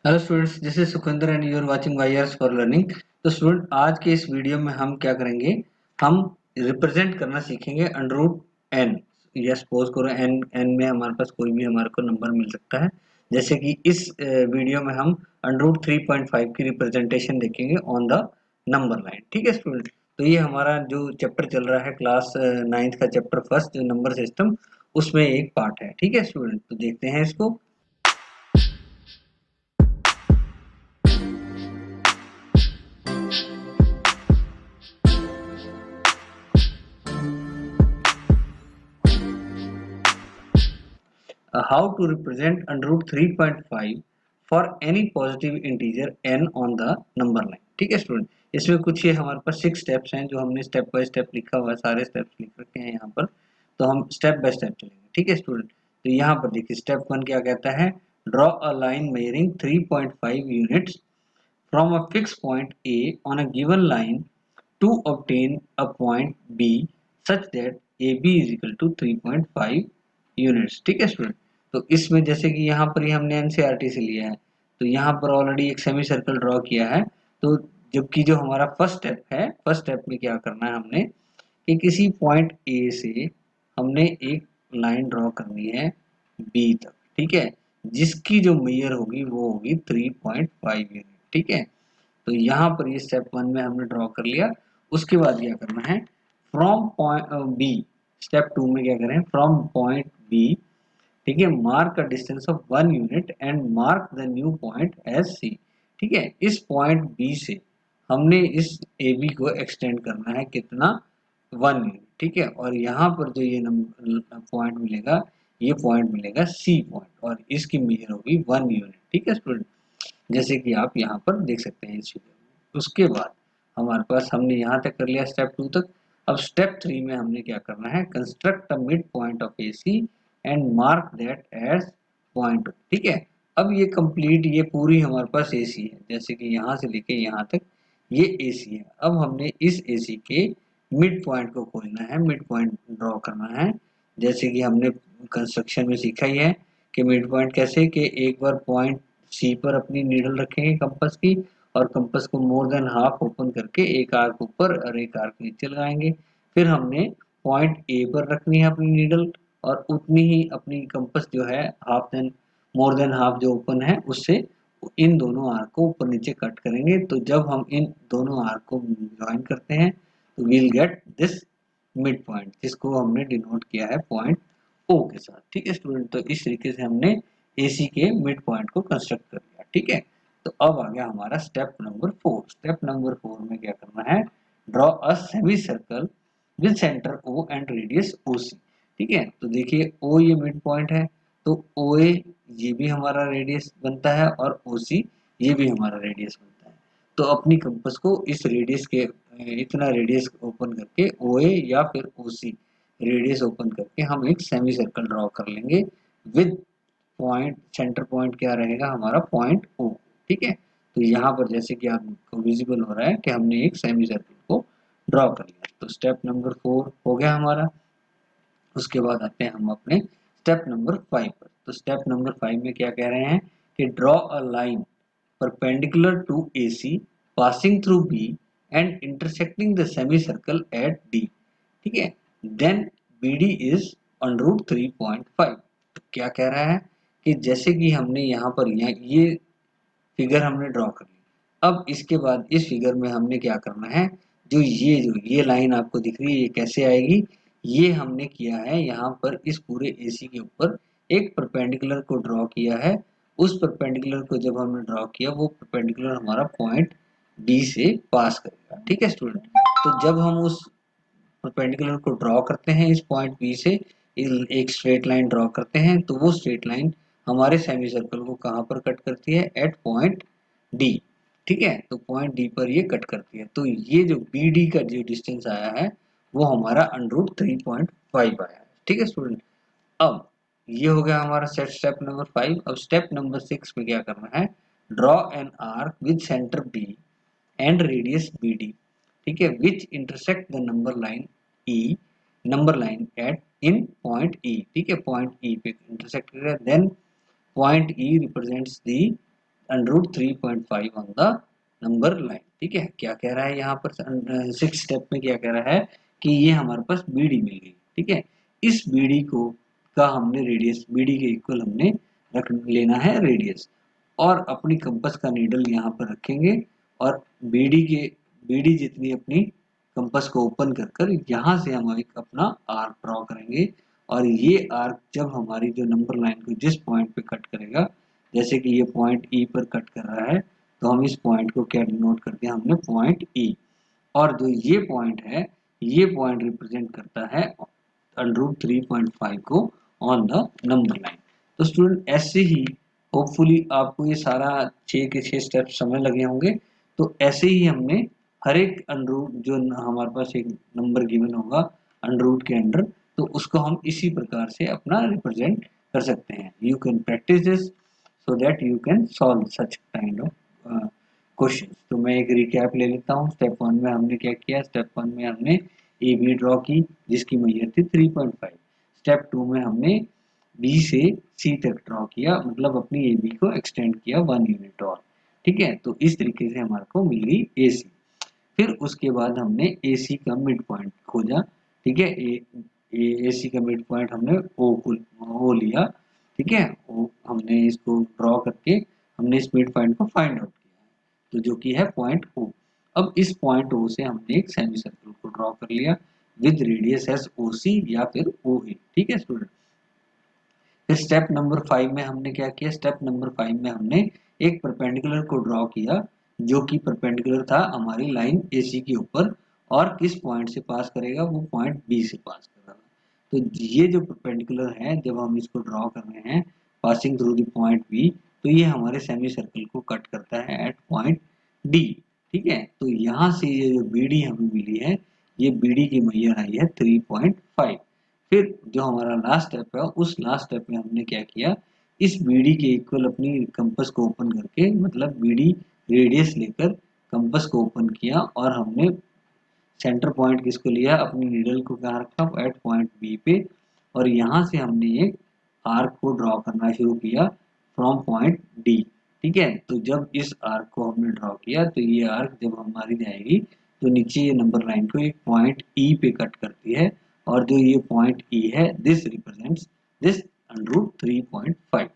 Hello students, this is Sukhwinder and you are watching YRS for learning. तो student, आज के इस वीडियो में हम क्या करेंगे, हम रिप्रेजेंट करना सीखेंगे अंडर रूट एन। या सपोज करो एन एन में हमारे पास कोई भी हमारे को नंबर मिल सकता है। जैसे कि इस वीडियो में हम अंडर रूट 3.5 की रिप्रेजेंटेशन देखेंगे ऑन द नंबर लाइन। ठीक है स्टूडेंट, तो ये हमारा जो चैप्टर चल रहा है क्लास 9th का चैप्टर फर्स्ट जो नंबर सिस्टम, उसमें एक पार्ट है। ठीक है स्टूडेंट, तो देखते हैं इसको। How to represent under root 3.5 for any positive integer n on the number line। ठीक है स्टूडेंट, इसमें कुछ ये हमारे पास 6 स्टेप्स हैं जो हमने स्टेप बाय स्टेप लिखा हुआ है, सारे स्टेप्स लिख रखे हैं यहाँ पर। तो हम स्टेप बाय स्टेप चलेंगे। ठीक है स्टूडेंट, तो यहाँ पर देखिए स्टेप 1 क्या कहता है, draw a line measuring 3.5 units from a fix point A on a given line to obtain a point B such that AB is equal to 3.5 units. ठीक है स्टूडेंट, तो इसमें जैसे कि यहाँ पर ही हमने एनसीईआरटी से लिया है, तो यहाँ पर ऑलरेडी एक सेमी सर्कल ड्रॉ किया है। तो जबकि जो हमारा फर्स्ट स्टेप है, फर्स्ट स्टेप में क्या करना है हमने कि किसी पॉइंट ए से हमने एक लाइन ड्रॉ करनी है बी तक। ठीक है, जिसकी जो मेजर होगी वो होगी 3.5 यूनिट। ठीक है, तो यहाँ पर ये स्टेप 1 में हमने ड्रॉ कर लिया। उसके बाद क्या करना है, फ्रॉम पॉइंट बी, स्टेप 2 में क्या करें, फ्रॉम पॉइंट बी, ठीक है, mark a distance of 1 unit and mark the new point as C. ठीक है, इस पॉइंट बी से हमने इस ए बी को एक्सटेंड करना है कितना, 1 यूनिट। ठीक है, और यहाँ पर जो ये पॉइंट मिलेगा, ये पॉइंट मिलेगा सी पॉइंट, और इसकी मेजर होगी 1 यूनिट। ठीक है स्टूडेंट, जैसे कि आप यहाँ पर देख सकते हैं इस वीडियो में। उसके बाद हमारे पास हमने यहाँ तक कर लिया स्टेप 2 तक। अब स्टेप 3 में हमने क्या करना है, construct a mid point of AC and mark that as point. ठीक है, अब ये कंप्लीट, ये पूरी हमारे पास एसी है, जैसे कि यहाँ से लेके यहाँ तक ये एसी है। अब हमने इस एसी के मिड पॉइंट को खोजना है, मिड पॉइंट ड्रॉ करना है। जैसे कि हमने कंस्ट्रक्शन में सीखा ही है कि मिड पॉइंट कैसे, कि एक बार पॉइंट सी पर अपनी नीडल रखेंगे कंपास की, और कंपास को मोर देन हाफ ओपन करके एक आर्क ऊपर और एक आर्क नीचे लगाएंगे। फिर हमने पॉइंट ए पर रखनी है अपनी नीडल, और उतनी ही अपनी कंपास जो है half then more than half जो ओपन है उससे इन दोनों आर्क को ऊपर नीचे कट करेंगे। तो जब हम इन दोनों आर्क को ज्वाइन करते हैं तो we'll get this mid point, जिसको हमने डिनोट किया है पॉइंट ओ के साथ। ठीक है स्टूडेंट, तो इस तरीके से हमने एसी के मिड पॉइंट को कंस्ट्रक्ट कर लिया। ठीक है, तो अब आ गया हमारा स्टेप नंबर 4। स्टेप नंबर 4 में क्या करना है, draw a semi circle with centre O and radius O C. ठीक है, तो देखिए ओ ये मिड पॉइंट है, तो ओ ए ये भी हमारा रेडियस बनता है, और ओ सी ये भी हमारा रेडियस बनता है। तो अपनी कंपास को इस रेडियस के इतना रेडियस ओपन करके ओ ए या फिर ओ सी रेडियस ओपन करके हम एक सेमी सर्कल ड्रॉ कर लेंगे विद पॉइंट, सेंटर पॉइंट क्या रहेगा हमारा, पॉइंट ओ। ठीक है, तो यहाँ पर जैसे कि आपको विजिबल हो रहा है कि हमने एक सेमी सर्कल को ड्रॉ कर लिया। तो स्टेप नंबर 4 हो गया हमारा। उसके बाद आते हैं हम अपने स्टेप नंबर 5 पर। तो स्टेप नंबर 5 में क्या कह रहे हैं कि draw a line perpendicular to AC passing through B and intersecting the semicircle at D। ठीक है, then BD is under root 3.5। तो क्या कह रहा है कि जैसे कि हमने यहाँ पर ये फिगर हमने ड्रॉ कर ली। अब इसके बाद इस फिगर में हमने क्या करना है, जो ये लाइन आपको दिख रही है ये कैसे आएगी, ये हमने किया है यहाँ पर इस पूरे एसी के ऊपर एक परपेंडिकुलर को ड्रॉ किया है। उस परपेंडिकुलर को जब हमने ड्रॉ किया, वो परपेंडिकुलर हमारा पॉइंट बी से पास करेगा। ठीक है स्टूडेंट, तो जब हम उस परपेंडिकुलर को ड्रॉ करते हैं इस पॉइंट बी से, एक स्ट्रेट लाइन ड्रॉ करते हैं, तो वो स्ट्रेट लाइन हमारे सेमी सर्कल को कहाँ पर कट करती है, एट पॉइंट डी। ठीक है, तो पॉइंट डी पर ये कट करती है। तो ये जो बी डी का जो डिस्टेंस आया है वो हमारा अंडर रूट 3.5 आया है। ठीक है स्टूडेंट, अब ये हो गया हमारा सेट स्टेप नंबर 5। अब स्टेप नंबर 6 में क्या करना है, draw an arc with centre B and radius B D. ठीक है, which intersect the number line at in point E. ठीक है, पॉइंट ई पे इंटरसेक्ट कर रहा है। Then point E represents the √3.5 on the number line. ठीक है, क्या कह रहा है यहाँ पर 6 स्टेप में, क्या कह रहा है कि ये हमारे पास बीडी मिल गई। ठीक है, इस बीडी को का हमने रेडियस, बीडी के इक्वल हमने रख लेना है रेडियस, और अपनी कंपास का नीडल यहाँ पर रखेंगे और बीडी जितनी अपनी कंपास को ओपन कर कर यहाँ से हम एक अपना आर्क ड्रॉ करेंगे। और ये आर्क जब हमारी जो नंबर लाइन को जिस पॉइंट पे कट करेगा, जैसे कि ये पॉइंट ई पर कट कर रहा है, तो हम इस पॉइंट को क्या डिनोट करते हैं हमने, पॉइंट ई। और जो ये पॉइंट है, ये पॉइंट रिप्रेजेंट करता है √3.5 को ऑन द नंबर लाइन। तो स्टूडेंट ऐसे ही होपफुली आपको ये सारा 6 के 6 स्टेप समझ लगे होंगे। तो ऐसे ही हमने हर एक अनरूट जो हमारे पास एक नंबर गिवन होगा अनरूट के अंडर, तो उसको हम इसी प्रकार से अपना रिप्रेजेंट कर सकते हैं। You can practice this so that you can solve such kind of question. तो मैं एक रिकैप ले लेता हूँ। स्टेप 1 में हमने क्या किया, स्टेप 1 में हमने ए बी ड्रॉ की जिसकी मैयर थी 3.5। स्टेप 2 में हमने बी से सी तक ड्रॉ किया, मतलब अपनी ए बी को एक्सटेंड किया 1 यूनिट और। ठीक है, तो इस तरीके से हमारे को मिल गई ए सी। फिर उसके बाद हमने ए सी का मिड पॉइंट खोजा। ठीक है, ए सी का मिड पॉइंट हमने ओ लिया। ठीक है, वो हमने इसको ड्रॉ करके हमने इस मिड पॉइंट को फाइंड आउट किया है, तो जो कि है पॉइंट ओ। अब इस पॉइंट ओ से हमने एक सेमी सर्कल को ड्रॉ कर लिया विद रेडियस एस ओ सी या फिर ओ ए। ठीक है स्टूडेंट, फिर स्टेप नंबर 5 में हमने क्या किया, स्टेप नंबर 5 में हमने एक परपेंडिकुलर को ड्रॉ किया जो कि परपेंडिकुलर था हमारी लाइन ए सी के ऊपर, और किस पॉइंट से पास करेगा, वो पॉइंट बी से पास कर रहा है। तो ये जो परपेंडिकुलर है, जब हम इसको ड्रॉ कर रहे हैं passing through the point B, तो ये हमारे सेमी सर्कल को कट करता है एट पॉइंट डी। ठीक है, तो यहाँ से ये जो बी डी हमें मिली है, ये बी डी की मैयर आई है 3.5। फिर जो हमारा लास्ट स्टेप है, उस लास्ट स्टेप में हमने क्या किया, इस बीडी के इक्वल अपनी कंपास को ओपन करके, मतलब बीडी रेडियस लेकर कंपास को ओपन किया, और हमने सेंटर पॉइंट किसको लिया, अपनी नीडल को कहाँ रखा, एट पॉइंट बी पे, और यहाँ से हमने एक आर्क को ड्रॉ करना शुरू किया फ्रॉम पॉइंट डी। ठीक है, तो जब इस आर्क को हमने ड्रॉ किया, तो ये आर्क जब हमारी जाएगी तो नीचे ये नंबर लाइन को एक पॉइंट ई पे कट करती है, और जो ये पॉइंट ई है, this represents this √3.5।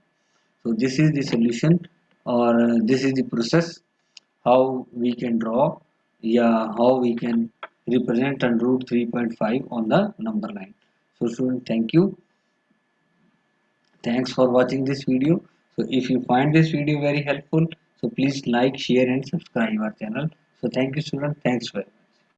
so this is the solution, or this is the process how we can draw, yeah, how we can represent √3.5 on the number line. So student, thank you, thanks for watching this video. So if you find this video very helpful, so please like, share and subscribe our channel. So thank you student, thanks for